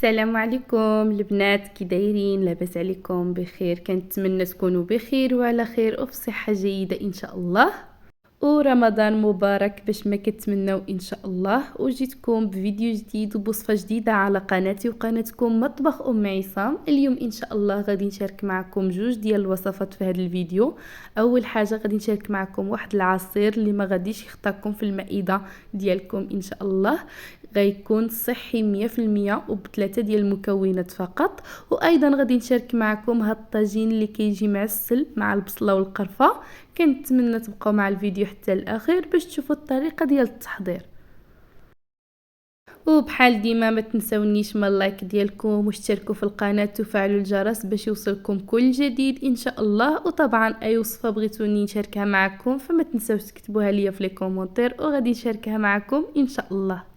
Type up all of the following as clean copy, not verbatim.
السلام عليكم البنات، كي دايرين؟ لاباس عليكم؟ بخير؟ كنتمنى تكونوا بخير وعلى خير وبصحه جيده ان شاء الله. ورمضان مبارك باش ما كتمناو ان شاء الله. وجيتكم بفيديو جديد وبوصفه جديده على قناتي وقناتكم مطبخ ام عصام. اليوم ان شاء الله غادي نشارك معكم جوج ديال الوصفات في هذا الفيديو. اول حاجه غادي نشارك معكم واحد العصير اللي ما غاديش يخطاكم في المائده ديالكم ان شاء الله. غيكون صحي 100% وبثلاثه ديال المكونات فقط. وايضا غادي نشارك معكم هاد الطاجين اللي كيجي معسل مع البصله والقرفه. كنتمنى تبقاو مع الفيديو حتى الاخير باش تشوفوا الطريقه ديال التحضير. وبحال ديما ما تنساونيش من اللايك ديالكم واشتركوا في القناه وفعلوا الجرس باش يوصلكم كل جديد ان شاء الله. وطبعا اي وصفه بغيتوني نشاركها معكم فما تنساوش تكتبوها ليا في لي كومونتير وغادي نشاركها معكم ان شاء الله.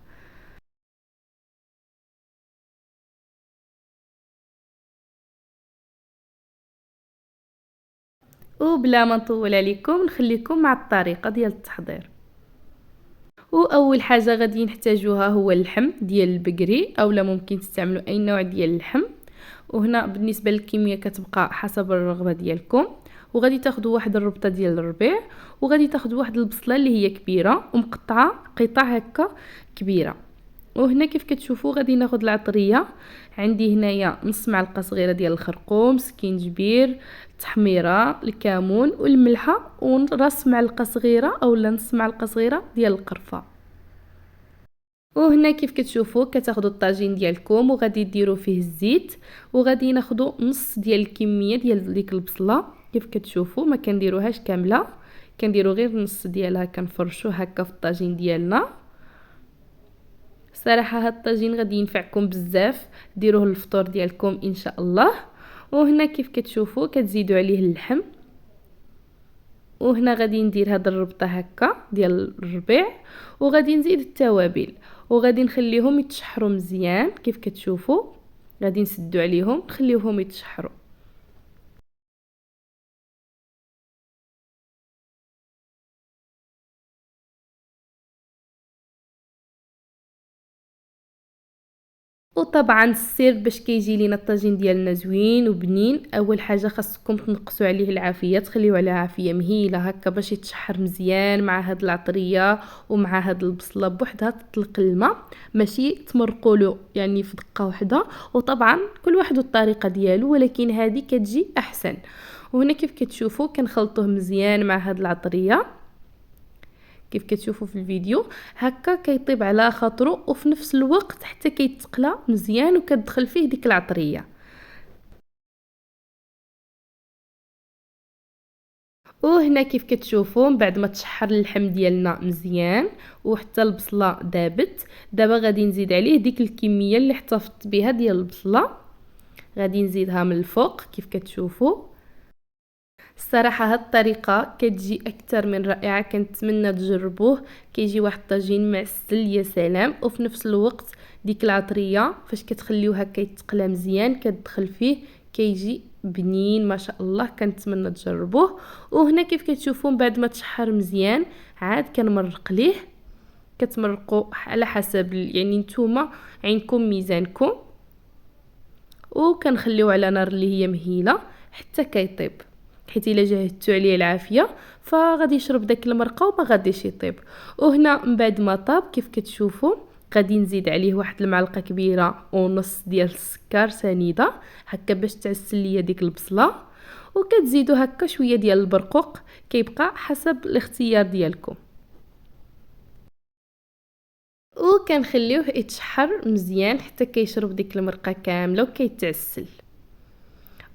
وبلا ما نطول عليكم نخليكم مع الطريقه ديال التحضير. واول حاجه غادي نحتاجوها هو اللحم ديال البقري اولا ممكن تستعملوا اي نوع ديال اللحم. وهنا بالنسبه للكميه كتبقى حسب الرغبه ديالكم. وغادي تاخذوا واحد الربطه ديال الربيع. وغادي تاخذوا واحد البصله اللي هي كبيره ومقطعه قطع هكا كبيره. وهنا كيف كتشوفوا غادي ناخذ العطريه. عندي هنايا نص معلقه صغيره ديال الخرقوم، سكينجبير، التحميره، الكمون والملحه، وراس معلقه صغيره اولا نص معلقه صغيره ديال القرفه. وهنا كيف كتشوفوا كتاخذوا الطاجين ديالكم وغادي ديروا فيه الزيت. وغادي ناخذوا نص ديال الكميه ديال ديك البصله. كيف كتشوفوا ما كنديروهاش كامله، كنديروا غير نص ديالها كنفرشوه هكا في الطاجين ديالنا. صراحه هاد الطاجين غادي ينفعكم بزاف، ديروه للفطور ديالكم ان شاء الله. وهنا كيف كتشوفوا كتزيدوا عليه اللحم. وهنا غادي ندير هاد الربطه هكا ديال الربيع. وغادي نزيد التوابل وغادي نخليهم يتشحروا مزيان. كيف كتشوفوا غادي نسدوا عليهم نخليوهم يتشحروا. وطبعا السر باش كيجي لينا الطاجين ديالنا زوين وبنين، اول حاجه خاصكم تنقصوا عليه العافيه، تخليوه على عافيه مهيله هكا باش يتشحر مزيان مع هاد العطريه ومع هاد البصله بوحدها تطلق الماء، ماشي تمرقوا له يعني في دقه واحده. وطبعا كل واحد والطريقه ديالو ولكن هذه كتجي احسن. وهنا كيف كتشوفوا كنخلطوه مزيان مع هاد العطريه. كيف كتشوفوا في الفيديو هكا كيطيب على خاطرو وفي نفس الوقت حتى كيتقلى مزيان وكتدخل فيه ديك العطريه. وهنا كيف كتشوفوا من بعد ما تشحر اللحم ديالنا مزيان وحتى البصله دابت، دابا غادي نزيد عليه ديك الكميه اللي احتفظت بها ديال البصله. غادي نزيدها من الفوق كيف كتشوفوا. الصراحه هاد الطريقه كتجي اكثر من رائعه، كنتمنى تجربوه. كيجي واحد الطاجين معسل يا سلام، وفي نفس الوقت ديك العطريه فاش كتخليوها كيتقلى مزيان كتدخل فيه كيجي بنين ما شاء الله. كنتمنى تجربوه. وهنا كيف كتشوفوا من بعد ما تشحر مزيان عاد كنمرق ليه. كتمرقوا على حسب يعني نتوما عندكم ميزانكم. وكنخليو على نار اللي هي مهيله حتى كيطيب، حيت الا جهدتو عليه العافيه فغادي يشرب داك المرقه وما غاديش يطيب. وهنا من بعد ما طاب كيف كتشوفوا غادي نزيد عليه واحد المعلقه كبيره ونص ديال السكر سنيده هكا باش تعسل ليا ديك البصله. وكتزيدوا هكا شويه ديال البرقوق، كيبقى حسب الاختيار ديالكم. وكنخليوه يتشحر مزيان حتى كيشرب ديك المرقه كامله وكيتعسل.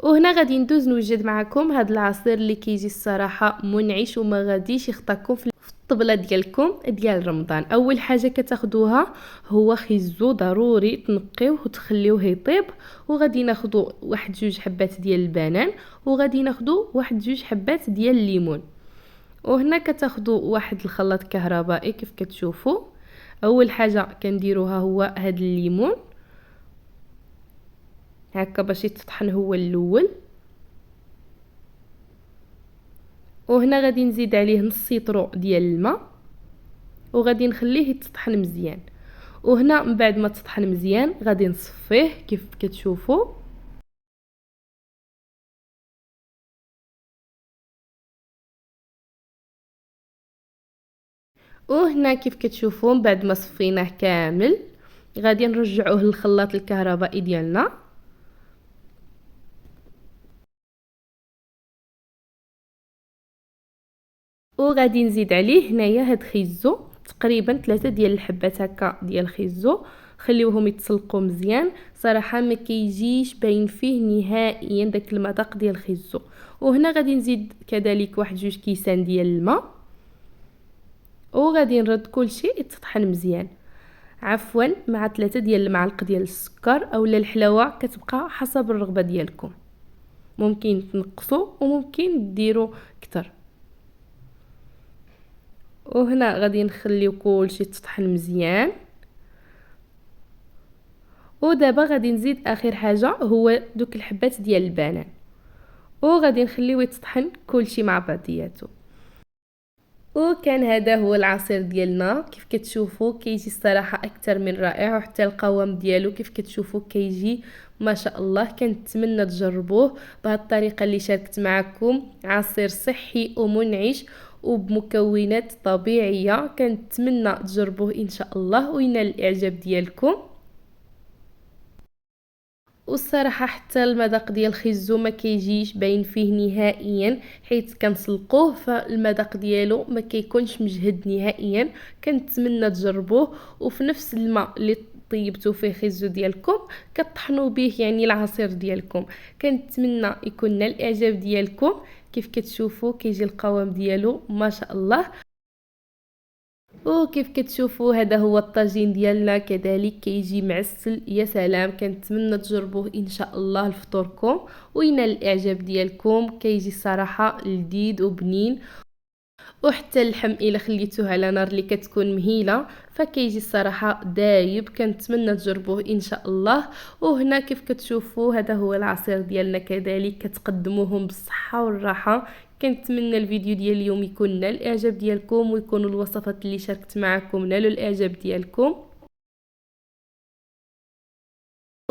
وهنا غادي ندوز نوجد معكم هاد العصير اللي كيجي الصراحه منعش وما غاديش يخطاكم في الطبله ديالكم ديال رمضان. اول حاجه كتاخدوها هو خيزو، ضروري تنقيوه وتخليوه يطيب. وغادي ناخذوا واحد جوج حبات ديال البنان وغادي ناخذوا واحد جوج حبات ديال الليمون. وهنا كتاخذوا واحد الخلاط كهربائي كيف كتشوفوا. اول حاجه كنديروها هو هاد الليمون هكا باش يتطحن هو الاول. وهنا غادي نزيد عليه نص سيطرو ديال الماء وغادي نخليه يتطحن مزيان. وهنا من بعد ما تطحن مزيان غادي نصفيه كيف كتشوفوا. وهنا كيف كتشوفوا بعد ما صفيناه كامل غادي نرجعوه للخلاط الكهربائي ديالنا. وغادي نزيد عليه هنايا هاد خيزو تقريبا 3 ديال الحبات هكا ديال الخيزو، خليوهم يتسلقوا مزيان. صراحه ما كيجيش باين فيه نهائيا داك المذاق ديال الخيزو. وهنا غادي نزيد كذلك واحد 2 كيسان ديال الماء، وغادي نرد كلشي يتطحن مزيان، عفوا مع 3 ديال المعالق ديال السكر اولا الحلاوه، كتبقى حسب الرغبه ديالكم، ممكن تنقصوا وممكن ديروا اكثر. وهنا غادي نخليو كلشي تطحن مزيان. ودابا غادي نزيد اخر حاجه هو دوك الحبات ديال البنان، وغادي نخليوه يتطحن كلشي مع بعضياته. وكان هذا هو العصير ديالنا. كيف كتشوفوا كيجي الصراحه اكثر من رائع، وحتى القوام ديالو كيف كتشوفوا كيجي ما شاء الله. كنتمنى تجربوه بهذه الطريقه اللي شاركت معكم. عصير صحي ومنعش وبمكونات طبيعيه، كنتمنى تجربوه ان شاء الله وينال الاعجاب ديالكم. والصراحه حتى المذاق ديال الخيزو ما كيجيش باين فيه نهائيا، حيت كنسلقوه فالمذاق ديالو ما كيكونش مجهد نهائيا. كنتمنى تجربوه، وفي نفس الماء اللي طيبتوا فيه خيزو ديالكم كطحنوا به يعني العصير ديالكم. كنتمنى يكون نال الاعجاب ديالكم. كيف كتشوفوا كيجي القوام ديالو ما شاء الله. وكيف كتشوفوا هذا هو الطاجين ديالنا، كذلك كيجي معسل يا سلام. كنتمنى تجربوه ان شاء الله لفطوركم وينال الاعجاب ديالكم. كيجي الصراحه لذيذ وبنين، وحتى اللحم الا خليتوه على نار اللي كتكون مهيله فكيجي الصراحه دايب. كنتمنى تجربوه ان شاء الله. وهنا كيف كتشوفوا هذا هو العصير ديالنا، كذلك كتقدموهم بالصحه والراحه. كنتمنى الفيديو ديال اليوم يكون نال الاعجاب ديالكم، ويكونوا الوصفات اللي شاركت معكم نالوا الاعجاب ديالكم.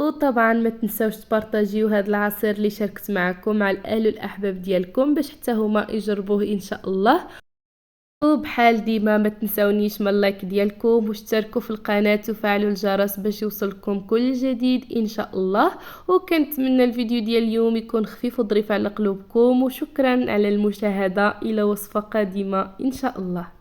وطبعا ما تنساوش تبارطاجيو هذا العصير اللي شاركت معكم مع الاهل والاحباب ديالكم باش حتى هما يجربوه ان شاء الله. وبحال ديما ما تنساونيش من اللايك ديالكم واشتركوا في القناه وفعلوا الجرس باش يوصلكم كل جديد ان شاء الله. وكنتمنى الفيديو ديال اليوم يكون خفيف وظريف على قلوبكم، وشكرا على المشاهده. الى وصفه قادمه ان شاء الله.